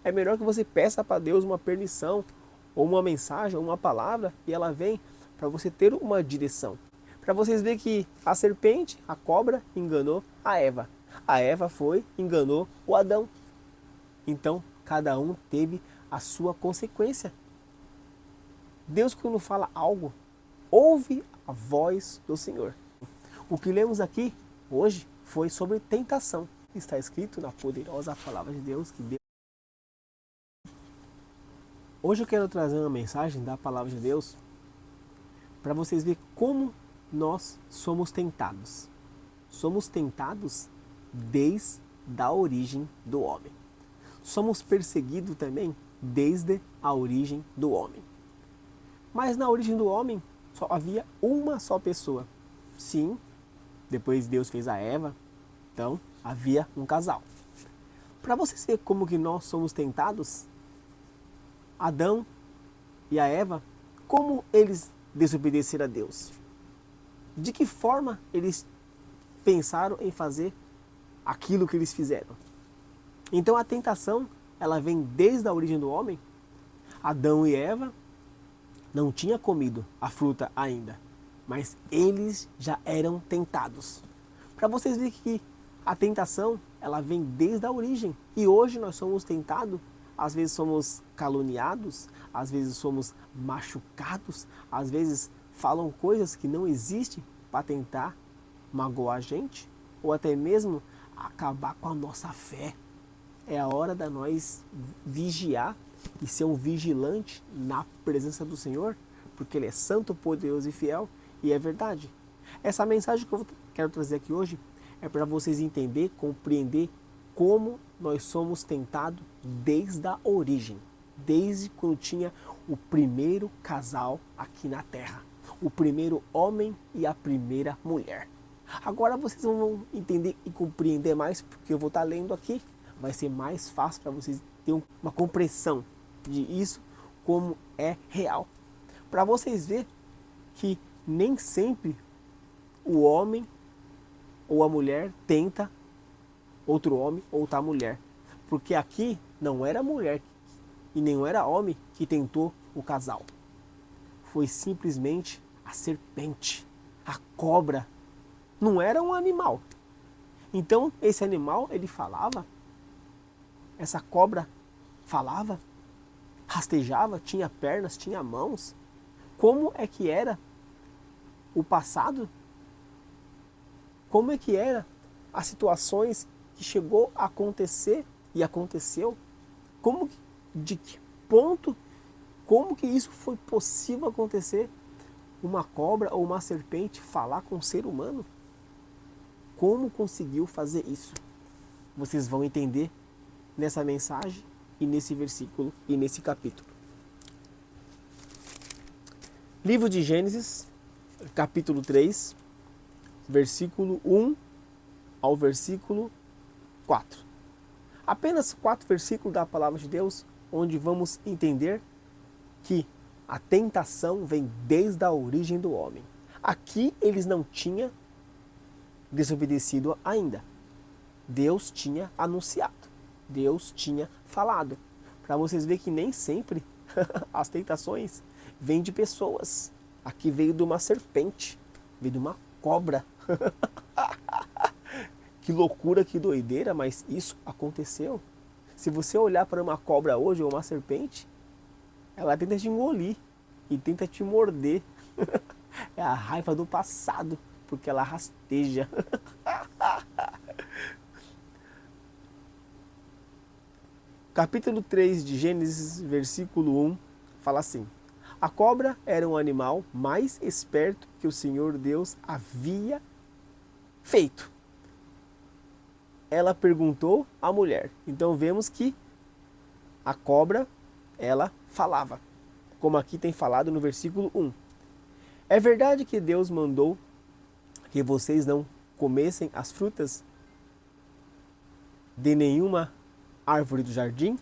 É melhor que você peça para Deus uma permissão, ou uma mensagem, ou uma palavra, e ela vem para você ter uma direção. Para vocês verem que a serpente, a cobra, enganou a Eva. A Eva foi, enganou o Adão. Então, cada um teve a sua consequência. Deus, quando fala algo, ouve a voz do Senhor. O que lemos aqui hoje foi sobre tentação. Está escrito na poderosa palavra de Deus que Deus... Hoje eu quero trazer uma mensagem da palavra de Deus para vocês verem como nós somos tentados. Somos tentados desde a origem do homem. Somos perseguidos também desde a origem do homem. Mas na origem do homem só havia uma só pessoa. Sim, depois Deus fez a Eva, então havia um casal. Para vocês verem como que nós somos tentados, Adão e a Eva, como eles desobedeceram a Deus? De que forma eles pensaram em fazer aquilo que eles fizeram? Então a tentação, ela vem desde a origem do homem. Adão e Eva não tinham comido a fruta ainda, mas eles já eram tentados. Para vocês verem que a tentação, ela vem desde a origem. E hoje nós somos tentados, às vezes somos caluniados, às vezes somos machucados, às vezes falam coisas que não existem para tentar magoar a gente, ou até mesmo acabar com a nossa fé. É a hora da nós vigiar e ser um vigilante na presença do Senhor, porque Ele é santo, poderoso e fiel, e é verdade. Essa mensagem que eu quero trazer aqui hoje é para vocês entenderem, compreender como nós somos tentados desde a origem, desde quando tinha o primeiro casal aqui na Terra, o primeiro homem e a primeira mulher. Agora vocês vão entender e compreender mais, porque eu vou estar lendo aqui, vai ser mais fácil para vocês terem uma compreensão de isso, como é real. Para vocês verem que nem sempre o homem ou a mulher tenta outro homem ou outra mulher. Porque aqui não era mulher e nem era homem que tentou o casal. Foi simplesmente a serpente, a cobra. Não era um animal. Então esse animal, ele falava, essa cobra falava, rastejava, tinha pernas, tinha mãos. Como é que era o passado? Como é que era as situações que chegou a acontecer e aconteceu? Como, de que ponto, como que isso foi possível acontecer? Uma cobra ou uma serpente falar com um ser humano? Como conseguiu fazer isso? Vocês vão entender nessa mensagem e nesse versículo e nesse capítulo. Livro de Gênesis, capítulo 3, versículo 1 ao versículo 4. Apenas 4 versículos da palavra de Deus, onde vamos entender que a tentação vem desde a origem do homem. Aqui eles não tinham desobedecido ainda. Deus tinha anunciado, Deus tinha falado. Para vocês verem que nem sempre as tentações vêm de pessoas. Aqui veio de uma serpente, veio de uma cobra. Que loucura, que doideira, mas isso aconteceu. Se você olhar para uma cobra hoje ou uma serpente, ela tenta te engolir e tenta te morder. É a raiva do passado, porque ela rasteja. Capítulo 3 de Gênesis, versículo 1, fala assim: a cobra era um animal mais esperto que o Senhor Deus havia feito. Ela perguntou à mulher. Então vemos que a cobra, ela falava, como aqui tem falado no versículo 1. É verdade que Deus mandou que vocês não comessem as frutas de nenhuma árvore do jardim?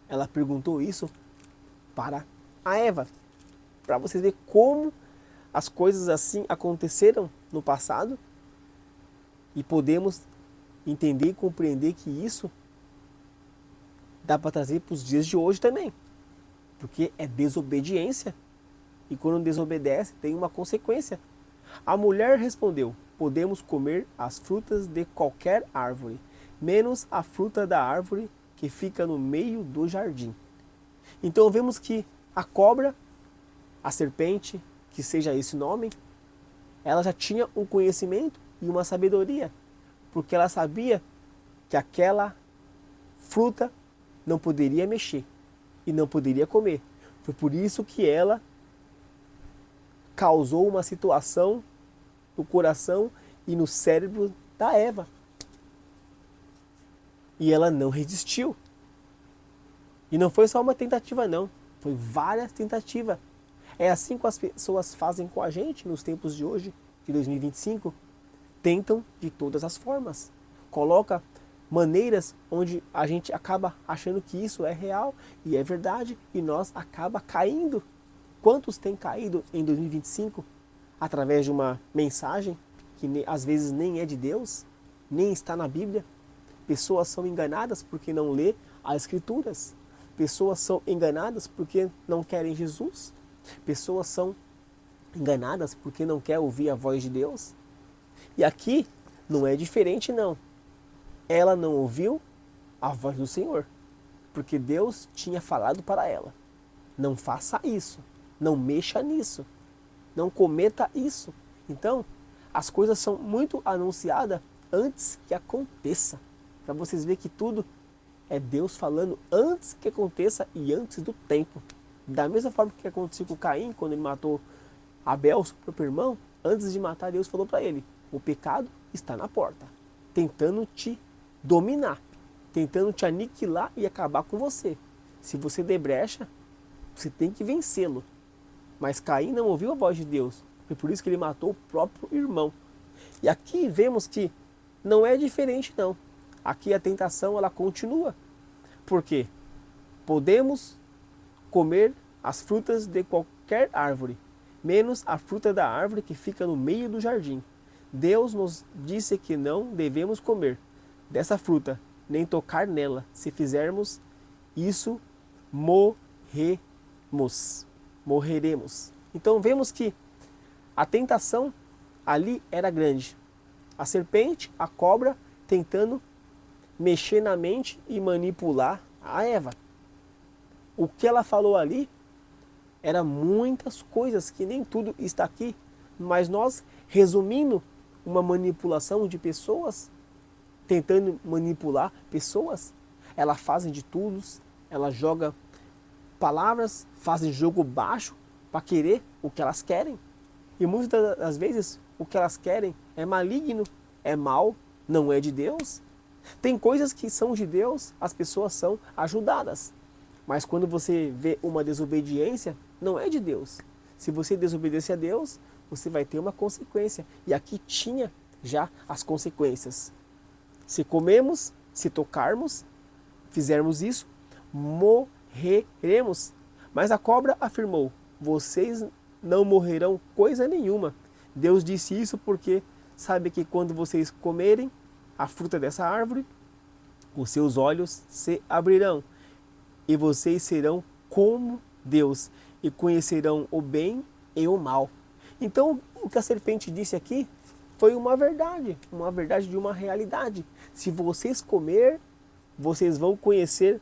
Ela perguntou isso para a Eva, para vocês verem como as coisas assim aconteceram no passado e podemos entender e compreender que isso dá para trazer para os dias de hoje também. Porque é desobediência. E quando desobedece, tem uma consequência. A mulher respondeu: podemos comer as frutas de qualquer árvore, menos a fruta da árvore que fica no meio do jardim. Então vemos que a cobra, a serpente, que seja esse nome, ela já tinha um conhecimento e uma sabedoria, porque ela sabia que aquela fruta não poderia mexer e não poderia comer. Foi por isso que ela causou uma situação no coração e no cérebro da Eva. E ela não resistiu. E não foi só uma tentativa não, foi várias tentativas. É assim que as pessoas fazem com a gente nos tempos de hoje, de 2025. Tentam de todas as formas. Coloca maneiras onde a gente acaba achando que isso é real e é verdade e nós acaba caindo. Quantos têm caído em 2025 através de uma mensagem que às vezes nem é de Deus, nem está na Bíblia? Pessoas são enganadas porque não lê as Escrituras. Pessoas são enganadas porque não querem Jesus. Pessoas são enganadas porque não querem ouvir a voz de Deus. E aqui não é diferente não. Ela não ouviu a voz do Senhor, porque Deus tinha falado para ela: não faça isso, não mexa nisso, não cometa isso. Então, as coisas são muito anunciadas antes que aconteça, para vocês verem que tudo é Deus falando antes que aconteça e antes do tempo. Da mesma forma que aconteceu com Caim, quando ele matou Abel, seu próprio irmão, antes de matar, Deus falou para ele: o pecado está na porta, tentando te dominar, tentando te aniquilar e acabar com você. Se você der brecha, você tem que vencê-lo. Mas Caim não ouviu a voz de Deus, foi por isso que ele matou o próprio irmão. E aqui vemos que não é diferente não. Aqui a tentação ela continua. Por quê? Podemos comer as frutas de qualquer árvore, menos a fruta da árvore que fica no meio do jardim. Deus nos disse que não devemos comer dessa fruta, nem tocar nela. Se fizermos isso, morreremos. Então vemos que a tentação ali era grande. A serpente, a cobra, tentando mexer na mente e manipular a Eva. O que ela falou ali era muitas coisas que nem tudo está aqui, mas nós, resumindo uma manipulação de pessoas, tentando manipular pessoas, elas fazem de tudo, elas jogam palavras, fazem jogo baixo para querer o que elas querem. E muitas das vezes o que elas querem é maligno, é mal, não é de Deus. Tem coisas que são de Deus, as pessoas são ajudadas. Mas quando você vê uma desobediência, não é de Deus. Se você desobedecer a Deus, você vai ter uma consequência. E aqui tinha já as consequências. Se comemos, se tocarmos, fizermos isso, morreremos. Mas a cobra afirmou: vocês não morrerão coisa nenhuma. Deus disse isso porque sabe que quando vocês comerem a fruta dessa árvore, os seus olhos se abrirão e vocês serão como Deus e conhecerão o bem e o mal. Então, o que a serpente disse aqui foi uma verdade de uma realidade. Se vocês comer, vocês vão conhecer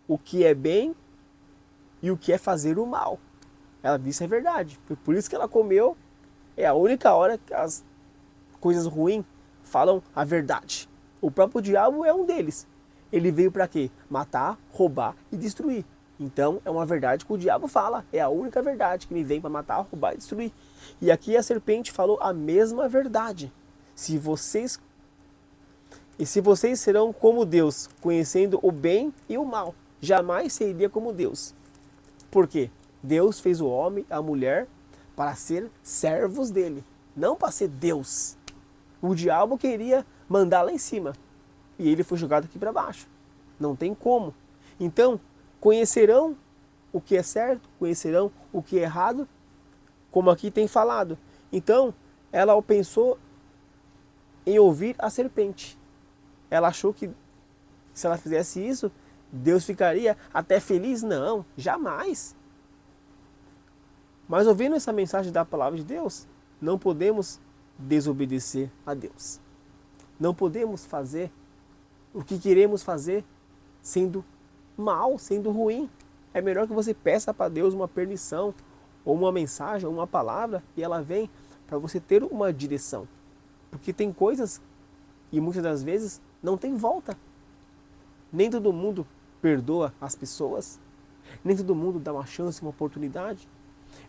o que é bem e o que é fazer o mal. Ela disse a verdade. Foi por isso que ela comeu. É a única hora que as coisas ruins falam a verdade. O próprio diabo é um deles. Ele veio para quê? Matar, roubar e destruir. Então é uma verdade que o diabo fala. É a única verdade que ele vem para matar, roubar e destruir. E aqui a serpente falou a mesma verdade. Se vocês serão como Deus, conhecendo o bem e o mal. Jamais seria como Deus. Por quê? Deus fez o homem e a mulher para ser servos dele, não para ser Deus. O diabo queria mandar lá em cima e ele foi jogado aqui para baixo. Não tem como. Então, conhecerão o que é certo, conhecerão o que é errado, como aqui tem falado. Então, ela pensou em ouvir a serpente. Ela achou que se ela fizesse isso, Deus ficaria até feliz? Não, jamais. Mas ouvindo essa mensagem da palavra de Deus, não podemos desobedecer a Deus. Não podemos fazer o que queremos fazer sendo mal, sendo ruim. É melhor que você peça para Deus uma permissão, ou uma mensagem, ou uma palavra, e ela vem para você ter uma direção. Porque tem coisas, e muitas das vezes, não tem volta. Nem todo mundo perdoa as pessoas, nem todo mundo dá uma chance, uma oportunidade.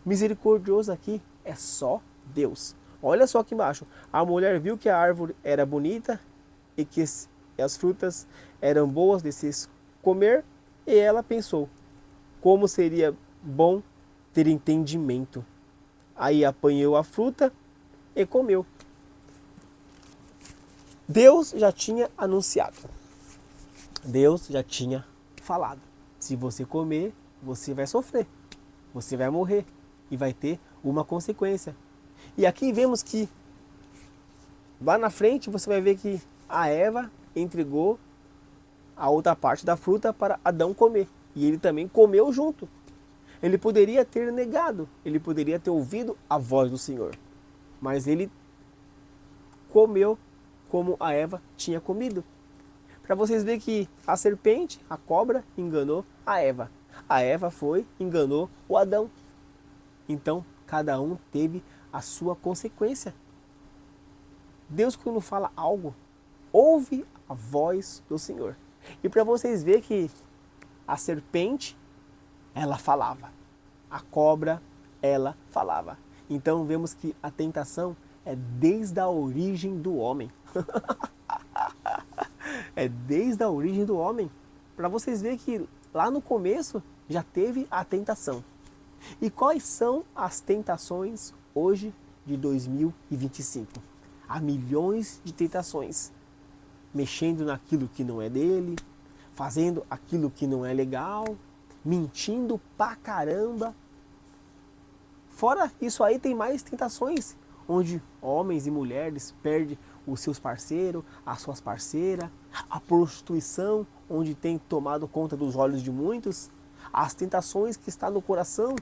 Misericordioso aqui é só Deus. Olha só aqui embaixo. A mulher viu que a árvore era bonita e que as frutas eram boas de se comer, e ela pensou, como seria bom ter entendimento. Aí apanhou a fruta e comeu. Deus já tinha anunciado. Deus já tinha falado. Se você comer, você vai sofrer. Você vai morrer. E vai ter uma consequência. E aqui vemos que, lá na frente, você vai ver que a Eva entregou a outra parte da fruta para Adão comer. E ele também comeu junto. Ele poderia ter negado. Ele poderia ter ouvido a voz do Senhor. Mas ele comeu como a Eva tinha comido. Para vocês verem que a serpente, a cobra, enganou a Eva. A Eva enganou o Adão. Então, cada um teve a sua consequência. Deus, quando fala algo, ouve a voz do Senhor. E para vocês verem que a serpente, ela falava. A cobra, ela falava. Então, vemos que a tentação é desde a origem do homem. É desde a origem do homem. Para vocês verem que lá no começo já teve a tentação. E quais são as tentações hoje de 2025? Há milhões de tentações. Mexendo naquilo que não é dele, fazendo aquilo que não é legal, mentindo pra caramba. Fora isso aí tem mais tentações, onde homens e mulheres perdem os seus parceiros, as suas parceiras, a prostituição, onde tem tomado conta dos olhos de muitos, as tentações que estão no coração.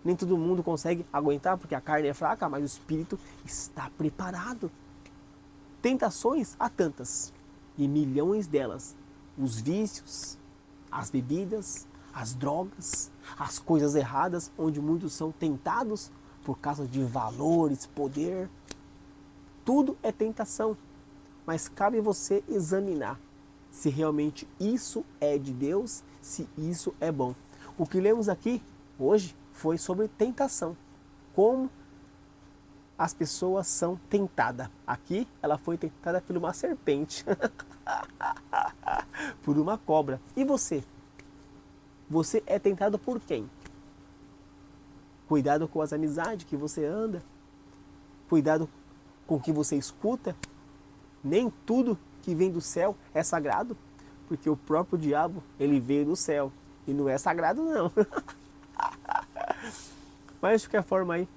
Nem todo mundo consegue aguentar porque a carne é fraca, mas o espírito está preparado. Tentações há tantas, e milhões delas. Os vícios, as bebidas, as drogas, as coisas erradas, onde muitos são tentados por causa de valores, poder. Tudo é tentação, mas cabe você examinar se realmente isso é de Deus, se isso é bom. O que lemos aqui hoje foi sobre tentação, como as pessoas são tentadas. Aqui ela foi tentada por uma serpente, por uma cobra. E você? Você é tentado por quem? Cuidado com as amizades que você anda, cuidado com o que você escuta. Nem tudo que vem do céu é sagrado, porque o próprio diabo, ele veio do céu e não é sagrado não. Mas de qualquer forma aí,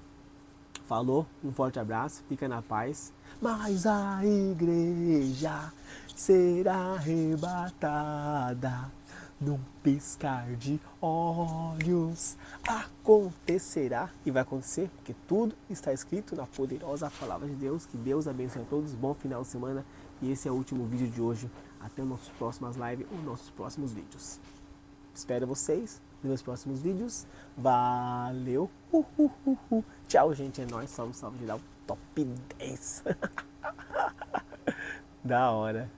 falou, um forte abraço, fica na paz. Mas a igreja será arrebatada num piscar de olhos. Acontecerá, e vai acontecer, porque tudo está escrito na poderosa palavra de Deus. Que Deus abençoe a todos, bom final de semana. E esse é o último vídeo de hoje. Até nossas próximas lives ou nossos próximos vídeos. Espero vocês nos meus próximos vídeos. Valeu! Tchau, gente. É nóis. Salve, salve geral. Top 10. Da hora.